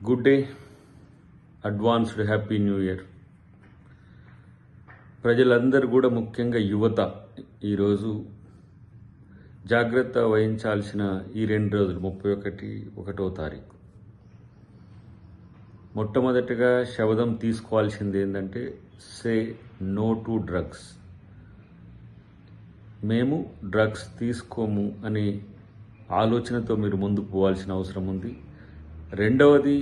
Good day, advanced happy new year. ప్రజలందరూ కూడా ముఖ్యంగా యువత ఈరోజు జాగ్రత్త వహించాల్సిన ఈ 2 రోజులు 31వ తారీఖు. మొట్టమొదటిగా శబదం తీసుకోవాల్సింది ఏంటంటే సే నో టు డ్రగ్స్. మేము డ్రగ్స్ తీసుకోము అనే ఆలోచనతో మీరు ముందుకు పోవాల్సిన అవసరం ఉంది. రెండవది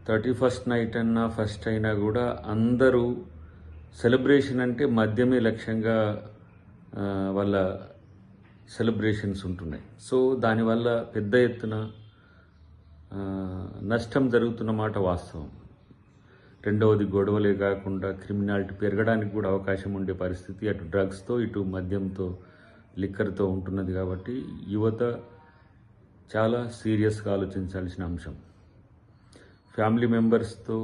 31st నైట్ అన్నా ఫస్ట్ అయినా కూడా అందరూ సెలబ్రేషన్ అంటే మద్యమే లక్ష్యంగా వాళ్ళ సెలబ్రేషన్స్ ఉంటున్నాయి. సో దానివల్ల పెద్ద ఎత్తున నష్టం జరుగుతున్నమాట వాస్తవం. రెండవది గొడవలే కాకుండా క్రిమినాలిటీ పెరగడానికి కూడా అవకాశం ఉండే పరిస్థితి అటు డ్రగ్స్తో ఇటు మద్యంతో లిక్కర్తో ఉంటున్నది. కాబట్టి యువత చాలా సీరియస్గా ఆలోచించాల్సిన అంశం. ఫ్యామిలీ మెంబర్స్తో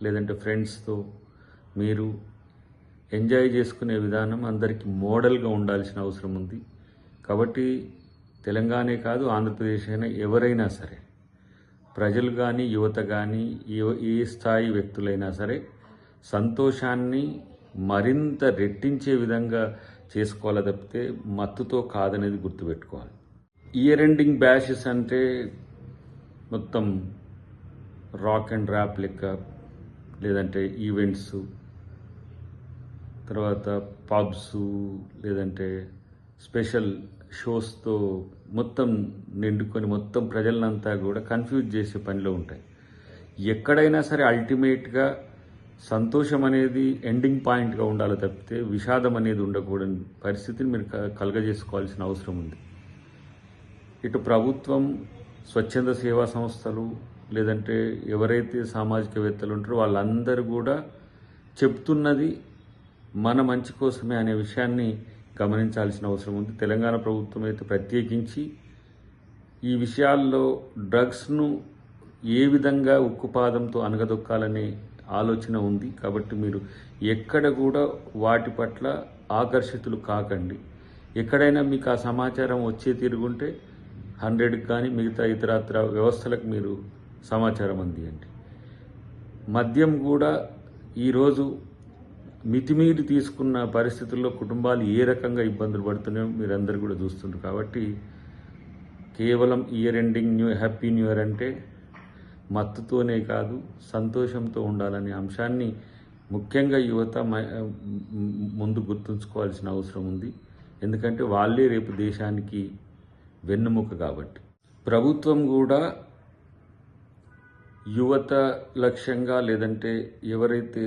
లేదంటే ఫ్రెండ్స్తో మీరు ఎంజాయ్ చేసుకునే విధానం అందరికీ మోడల్గా ఉండాల్సిన అవసరం ఉంది. కాబట్టి తెలంగాణే కాదు ఆంధ్రప్రదేశ్ అయినా ఎవరైనా సరే ప్రజలు కానీ యువత కానీ ఏ స్థాయి వ్యక్తులైనా సరే సంతోషాన్ని మరింత రెట్టించే విధంగా చేసుకోవాలి తప్పితే మత్తుతో కాదనేది గుర్తుపెట్టుకోవాలి. ఇయర్ ఎండింగ్ బ్యాషెస్ అంటే మొత్తం రాక్ అండ్ ర్యాప్ లెక్క, లేదంటే ఈవెంట్స్, తర్వాత పబ్స్, లేదంటే స్పెషల్ షోస్తో మొత్తం నిండుకొని మొత్తం ప్రజలనంతా కూడా కన్ఫ్యూజ్ చేసే పనిలో ఉంటాయి. ఎక్కడైనా సరే అల్టిమేట్గా సంతోషం అనేది ఎండింగ్ పాయింట్గా ఉండాలి తప్పితే విషాదం అనేది ఉండకూడని పరిస్థితిని మీరు కలుగజేసుకోవాల్సిన అవసరం ఉంది. ఇటు ప్రభుత్వం, స్వచ్ఛంద సేవా సంస్థలు, లేదంటే ఎవరైతే సామాజికవేత్తలు ఉంటారో వాళ్ళందరూ కూడా చెప్తున్నది మన మంచి కోసమే అనే విషయాన్ని గమనించాల్సిన అవసరం ఉంది. తెలంగాణ ప్రభుత్వం అయితే ప్రత్యేకించి ఈ విషయాల్లో డ్రగ్స్ను ఏ విధంగా ఉక్కుపాదంతో అనగదొక్కాలనే ఆలోచన ఉంది. కాబట్టి మీరు ఎక్కడ కూడా వాటి పట్ల ఆకర్షితులు కాకండి. ఎక్కడైనా మీకు ఆ సమాచారం వచ్చే తిరుగుంటే 100కి కానీ మిగతా ఇతరత్ర వ్యవస్థలకు మీరు సమాచారం అందియండి. మద్యం కూడా ఈరోజు మితిమీరి తీసుకున్న పరిస్థితుల్లో కుటుంబాలు ఏ రకంగా ఇబ్బందులు పడుతున్నాయో మీరందరూ కూడా చూస్తున్నారు. కాబట్టి కేవలం year ending happy new year అంటే మత్తుతోనే కాదు సంతోషంతో ఉండాలనే అంశాన్ని ముఖ్యంగా యువత ముందు గుర్తుంచుకోవాల్సిన అవసరం ఉంది. ఎందుకంటే వాళ్ళే రేపు దేశానికి వెన్నుముక. కాబట్టి ప్రభుత్వం కూడా యువత లక్ష్యంగా లేదంటే ఎవరైతే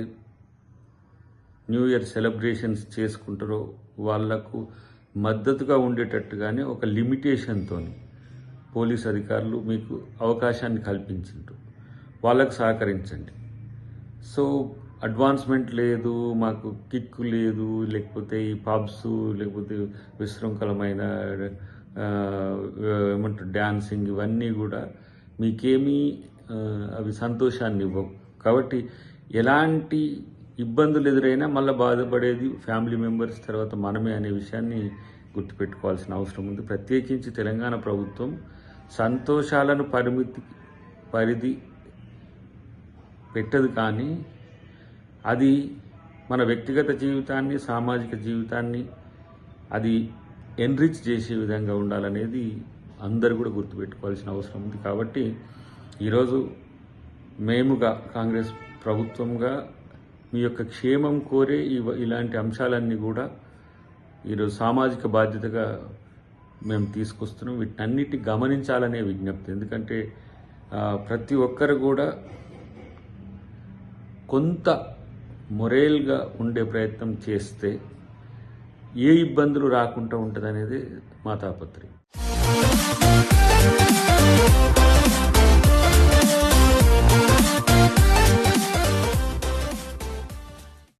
న్యూ ఇయర్ సెలబ్రేషన్స్ చేసుకుంటారో వాళ్లకు మద్దతుగా ఉండేటట్టుగానే ఒక లిమిటేషన్తో పోలీస్ అధికారులు మీకు అవకాశాన్ని కల్పించారు. వాళ్ళకు సహకరించండి. సో అడ్వాన్స్మెంట్ లేదు, మాకు కిక్ లేదు, లేకపోతే ఈ పబ్స్, లేకపోతే విశృంఖలమైన ఏమంటారు డ్యాన్సింగ్, ఇవన్నీ కూడా మీకేమీ అవి సంతోషాన్ని ఇవ్వవు. కాబట్టి ఎలాంటి ఇబ్బందులు ఎదురైనా మళ్ళీ బాధపడేది ఫ్యామిలీ మెంబర్స్, తర్వాత మనమే అనే విషయాన్ని గుర్తుపెట్టుకోవాల్సిన అవసరం ఉంది. ప్రత్యేకించి తెలంగాణ ప్రభుత్వం సంతోషాలను పరిధి పెట్టదు, కానీ అది మన వ్యక్తిగత జీవితాన్ని, సామాజిక జీవితాన్ని అది ఎన్రిచ్ చేసే విధంగా ఉండాలనేది అందరూ కూడా గుర్తుపెట్టుకోవాల్సిన అవసరం ఉంది. కాబట్టి ఈరోజు మేముగా కాంగ్రెస్ ప్రభుత్వంగా మీ యొక్క క్షేమం కోరే ఇలాంటి అంశాలన్నీ కూడా ఈరోజు సామాజిక బాధ్యతగా మేము తీసుకొస్తున్నాం. వీటన్నిటిని గమనించాలనే విజ్ఞప్తి. ఎందుకంటే ప్రతి ఒక్కరు కూడా కొంత మొరేల్గా ఉండే ప్రయత్నం చేస్తే ఏ ఇబ్బందులు రాకుండా ఉంటుంది అనేది మా తాపత్రయం.